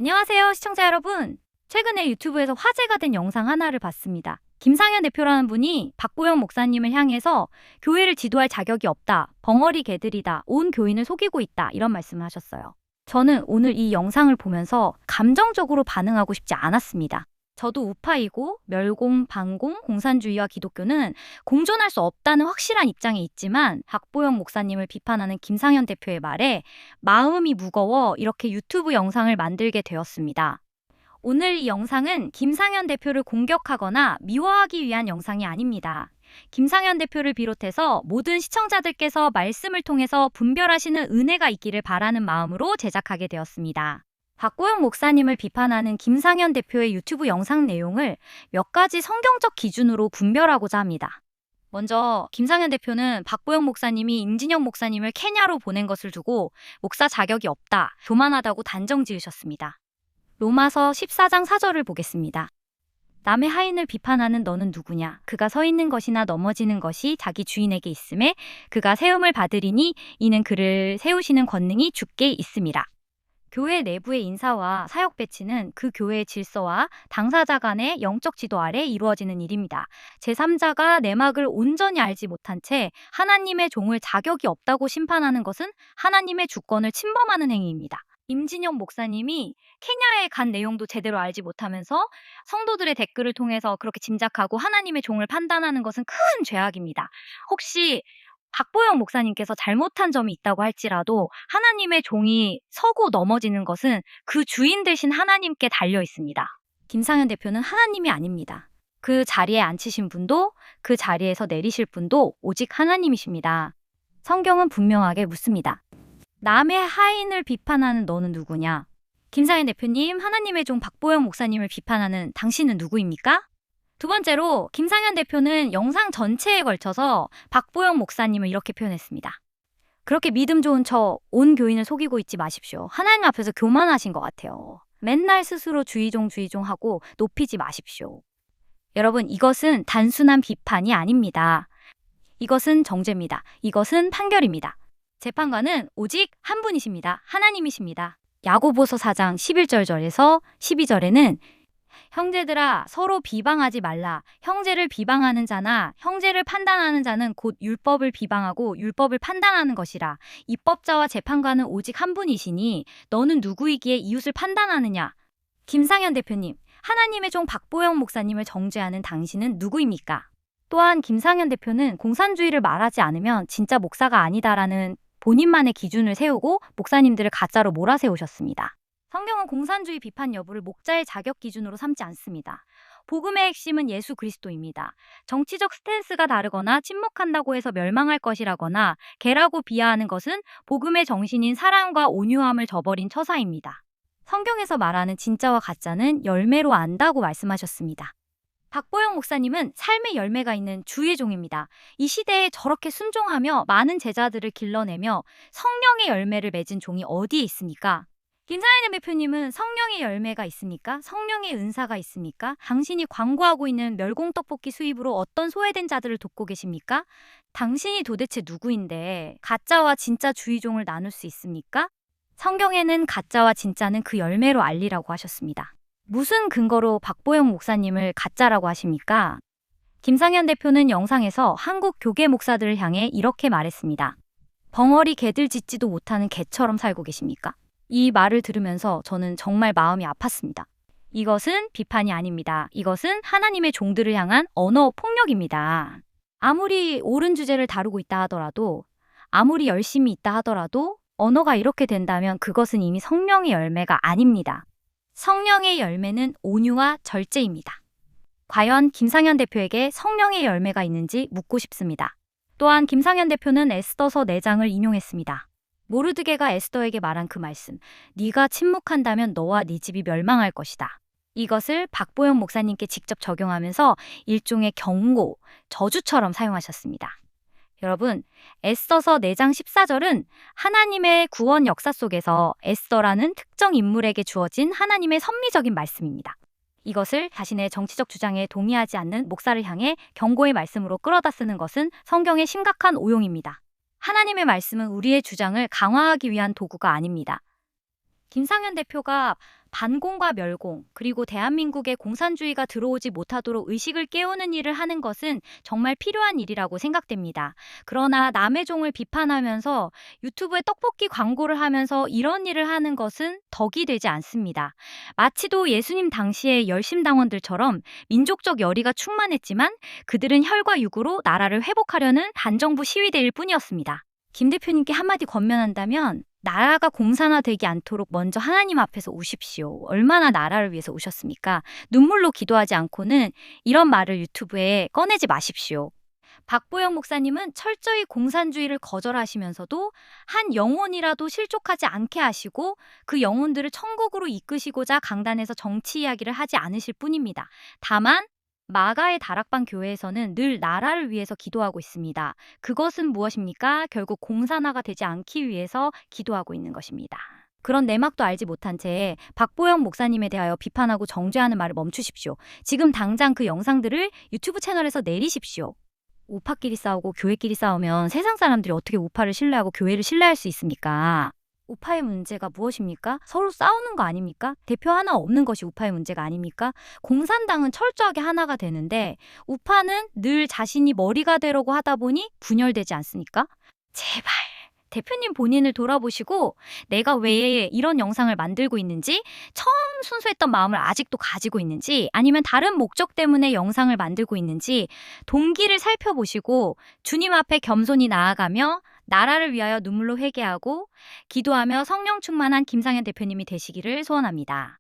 안녕하세요, 시청자 여러분. 최근에 유튜브에서 화제가 된 영상 하나를 봤습니다. 김상현 대표라는 분이 박보영 목사님을 향해서 교회를 지도할 자격이 없다, 벙어리 개들이다, 온 교인을 속이고 있다, 이런 말씀을 하셨어요. 저는 오늘 이 영상을 보면서 감정적으로 반응하고 싶지 않았습니다. 저도 우파이고 멸공, 반공, 공산주의와 기독교는 공존할 수 없다는 확실한 입장에 있지만 박보영 목사님을 비판하는 김상현 대표의 말에 마음이 무거워 이렇게 유튜브 영상을 만들게 되었습니다. 오늘 이 영상은 김상현 대표를 공격하거나 미워하기 위한 영상이 아닙니다. 김상현 대표를 비롯해서 모든 시청자들께서 말씀을 통해서 분별하시는 은혜가 있기를 바라는 마음으로 제작하게 되었습니다. 박보영 목사님을 비판하는 김상현 대표의 유튜브 영상 내용을 몇 가지 성경적 기준으로 분별하고자 합니다. 먼저 김상현 대표는 박보영 목사님이 임진영 목사님을 케냐로 보낸 것을 두고 목사 자격이 없다, 교만하다고 단정 지으셨습니다. 로마서 14장 4절을 보겠습니다. 남의 하인을 비판하는 너는 누구냐? 그가 서 있는 것이나 넘어지는 것이 자기 주인에게 있음에 그가 세움을 받으리니 이는 그를 세우시는 권능이 주께 있음이라. 교회 내부의 인사와 사역 배치는 그 교회의 질서와 당사자 간의 영적 지도 아래 이루어지는 일입니다. 제3자가 내막을 온전히 알지 못한 채 하나님의 종을 자격이 없다고 심판하는 것은 하나님의 주권을 침범하는 행위입니다. 임진영 목사님이 케냐에 간 내용도 제대로 알지 못하면서 성도들의 댓글을 통해서 그렇게 짐작하고 하나님의 종을 판단하는 것은 큰 죄악입니다. 혹시 박보영 목사님께서 잘못한 점이 있다고 할지라도 하나님의 종이 서고 넘어지는 것은 그 주인 되신 하나님께 달려 있습니다. 김상현 대표는 하나님이 아닙니다. 그 자리에 앉히신 분도 그 자리에서 내리실 분도 오직 하나님이십니다. 성경은 분명하게 묻습니다. 남의 하인을 비판하는 너는 누구냐? 김상현 대표님, 하나님의 종 박보영 목사님을 비판하는 당신은 누구입니까? 두 번째로 김상현 대표는 영상 전체에 걸쳐서 박보영 목사님을 이렇게 표현했습니다. 그렇게 믿음 좋은 척 온 교인을 속이고 있지 마십시오. 하나님 앞에서 교만하신 것 같아요. 맨날 스스로 주의종 하고 높이지 마십시오. 여러분, 이것은 단순한 비판이 아닙니다. 이것은 정죄입니다. 이것은 판결입니다. 재판관은 오직 한 분이십니다. 하나님이십니다. 야고보서 4장 11절에서 12절에는 형제들아 서로 비방하지 말라. 형제를 비방하는 자나 형제를 판단하는 자는 곧 율법을 비방하고 율법을 판단하는 것이라. 입법자와 재판관은 오직 한 분이시니 너는 누구이기에 이웃을 판단하느냐. 김상현 대표님, 하나님의 종 박보영 목사님을 정죄하는 당신은 누구입니까? 또한 김상현 대표는 공산주의를 말하지 않으면 진짜 목사가 아니다라는 본인만의 기준을 세우고 목사님들을 가짜로 몰아세우셨습니다. 성경은 공산주의 비판 여부를 목자의 자격 기준으로 삼지 않습니다. 복음의 핵심은 예수 그리스도입니다. 정치적 스탠스가 다르거나 침묵한다고 해서 멸망할 것이라거나 개라고 비하하는 것은 복음의 정신인 사랑과 온유함을 저버린 처사입니다. 성경에서 말하는 진짜와 가짜는 열매로 안다고 말씀하셨습니다. 박보영 목사님은 삶의 열매가 있는 주의 종입니다. 이 시대에 저렇게 순종하며 많은 제자들을 길러내며 성령의 열매를 맺은 종이 어디에 있습니까? 김상현 대표님은 성령의 열매가 있습니까? 성령의 은사가 있습니까? 당신이 광고하고 있는 멸공떡볶이 수입으로 어떤 소외된 자들을 돕고 계십니까? 당신이 도대체 누구인데 가짜와 진짜 주의종을 나눌 수 있습니까? 성경에는 가짜와 진짜는 그 열매로 알리라고 하셨습니다. 무슨 근거로 박보영 목사님을 가짜라고 하십니까? 김상현 대표는 영상에서 한국 교계 목사들을 향해 이렇게 말했습니다. 벙어리 개들 짖지도 못하는 개처럼 살고 계십니까? 이 말을 들으면서 저는 정말 마음이 아팠습니다. 이것은 비판이 아닙니다. 이것은 하나님의 종들을 향한 언어 폭력입니다. 아무리 옳은 주제를 다루고 있다 하더라도, 아무리 열심히 있다 하더라도 언어가 이렇게 된다면 그것은 이미 성령의 열매가 아닙니다. 성령의 열매는 온유와 절제입니다. 과연 김상현 대표에게 성령의 열매가 있는지 묻고 싶습니다. 또한 김상현 대표는 에스더서 4장을 인용했습니다. 모르드게가 에스더에게 말한 그 말씀, 네가 침묵한다면 너와 네 집이 멸망할 것이다. 이것을 박보영 목사님께 직접 적용하면서 일종의 경고, 저주처럼 사용하셨습니다. 여러분, 에스더서 4장 14절은 하나님의 구원 역사 속에서 에스더라는 특정 인물에게 주어진 하나님의 섭리적인 말씀입니다. 이것을 자신의 정치적 주장에 동의하지 않는 목사를 향해 경고의 말씀으로 끌어다 쓰는 것은 성경의 심각한 오용입니다. 하나님의 말씀은 우리의 주장을 강화하기 위한 도구가 아닙니다. 김상현 대표가 반공과 멸공, 그리고 대한민국에 공산주의가 들어오지 못하도록 의식을 깨우는 일을 하는 것은 정말 필요한 일이라고 생각됩니다. 그러나 남의 종을 비판하면서 유튜브에 떡볶이 광고를 하면서 이런 일을 하는 것은 덕이 되지 않습니다. 마치도 예수님 당시의 열심당원들처럼 민족적 열의가 충만했지만 그들은 혈과 육으로 나라를 회복하려는 반정부 시위대일 뿐이었습니다. 김 대표님께 한마디 권면한다면 나라가 공산화되지 않도록 먼저 하나님 앞에서 우십시오. 얼마나 나라를 위해서 우셨습니까? 눈물로 기도하지 않고는 이런 말을 유튜브에 꺼내지 마십시오. 박보영 목사님은 철저히 공산주의를 거절하시면서도 한 영혼이라도 실족하지 않게 하시고 그 영혼들을 천국으로 이끄시고자 강단에서 정치 이야기를 하지 않으실 뿐입니다. 다만 마가의 다락방 교회에서는 늘 나라를 위해서 기도하고 있습니다. 그것은 무엇입니까? 결국 공산화가 되지 않기 위해서 기도하고 있는 것입니다. 그런 내막도 알지 못한 채 박보영 목사님에 대하여 비판하고 정죄하는 말을 멈추십시오. 지금 당장 그 영상들을 유튜브 채널에서 내리십시오. 우파끼리 싸우고 교회끼리 싸우면 세상 사람들이 어떻게 우파를 신뢰하고 교회를 신뢰할 수 있습니까? 우파의 문제가 무엇입니까? 서로 싸우는 거 아닙니까? 대표 하나 없는 것이 우파의 문제가 아닙니까? 공산당은 철저하게 하나가 되는데 우파는 늘 자신이 머리가 되려고 하다 보니 분열되지 않습니까? 제발 대표님 본인을 돌아보시고 내가 왜 이런 영상을 만들고 있는지, 처음 순수했던 마음을 아직도 가지고 있는지, 아니면 다른 목적 때문에 영상을 만들고 있는지 동기를 살펴보시고 주님 앞에 겸손히 나아가며 나라를 위하여 눈물로 회개하고 기도하며 성령 충만한 김상현 대표님이 되시기를 소원합니다.